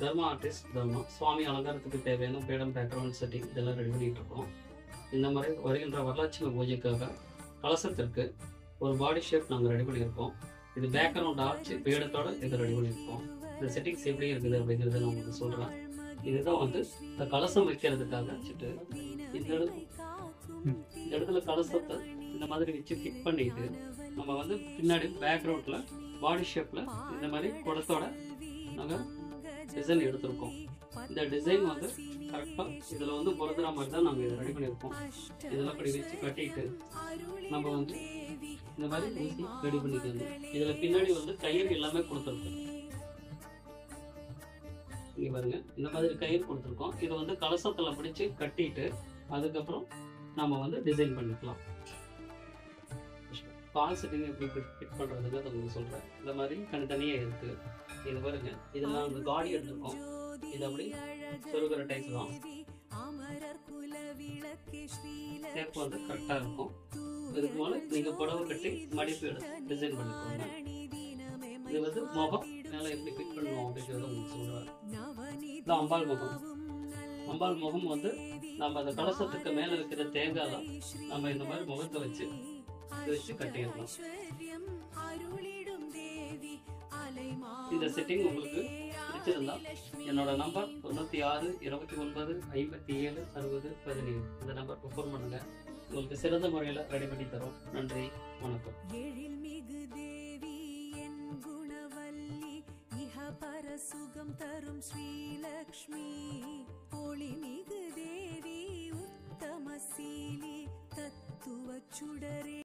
தர்மா artist தர்மா. சுவாமி அலங்காரத்துக்கு தேவையான பீடம், background setting இதெல்லாம் ரெடி பண்ணிட்டு இருக்கோம். இந்த மாதிரி வருகின்ற வரலட்சுமி பூஜைக்காக கலசத்திற்கு ஒரு பாடி ஷேப் நாங்கள் ரெடி பண்ணியிருக்கோம். இது பேக்ரவுண்ட் ஆர்ச் பீடத்தோட இதை ரெடி பண்ணியிருக்கோம். இந்த செட்டிங்ஸ் எப்படி இருக்குது அப்படிங்கிறத நான் உங்களுக்கு சொல்கிறேன். இதுதான் வந்து இந்த கலசம் வைக்கிறதுக்காக வச்சுட்டு இந்த இடத்துல கலசத்தை இந்த மாதிரி வச்சு ஃபிட் பண்ணிட்டு நம்ம வந்து பின்னாடி பேக்ரவுண்டில் பாடி ஷேப்பில் இந்த மாதிரி குடத்தோட நாங்கள் டிசைன் எடுத்திருக்கோம். இந்த டிசைன் வந்து கரெக்டாக இதில் வந்து பொருந்துற மாதிரி தான் நாங்கள் இதை ரெடி பண்ணியிருக்கோம். இதெல்லாம் இப்படி வச்சு கட்டிட்டு நம்ம வந்து இந்த மாதிரி ஊசி ரெடி பண்ணிக்கணும். இதில் பின்னாடி வந்து கயிறு எல்லாமே கொடுத்துருக்கோம். இங்கே பாருங்க, இந்த மாதிரி கயிறு கொடுத்துருக்கோம். இதை வந்து கலசத்தில் பிடிச்சி கட்டிட்டு அதுக்கப்புறம் நம்ம வந்து டிசைன் பண்ணிக்கலாம். பால் செட்டிங் எப்படி ஃபிட் பண்ணுறதுக்கு அதை உங்களுக்கு சொல்கிறேன். இந்த மாதிரி தனித்தனியாக இருக்குது. இது பாருங்க, இதெல்லாம் வந்து காடி எடுத்துருக்கோம். இது அப்படி சொருகிற டைப் தான். ஷேப் வந்து கரெக்டாக இருக்கும். இதுக்கு மேலே நீங்கள் புடவை கட்டி மடிப்பு எடுத்து டிசைன் பண்ணிக்கோங்க. இது வந்து முகம் மேலே எப்படி ஃபிட் பண்ணுவோம் அப்படிங்கிறத உங்களுக்கு சொல்கிறேன். இது அம்பாள் முகம். அம்பாள் முகம் வந்து நம்ம அந்த கலசத்துக்கு மேலே வைக்கிற தேங்காய் தான் நம்ம இந்த மாதிரி முகத்தை வச்சு கட்டிடலாம். இந்த செட்டிங் உங்களுக்கு பிடிச்சிருந்தா என்னோட நம்பர் 96 29 57 60 17 இந்த நம்பருக்கு ஃபோன் பண்ணுங்க. உங்களுக்கு சிறந்த முறையில் ரெடி பண்ணி தரோம். நன்றி, வணக்கம். சுகம் தரும் ஸ்ரீலக்ஷ்மி ஒளிமிகு தேவி உத்தமசீலி தத்துவ சுடரே.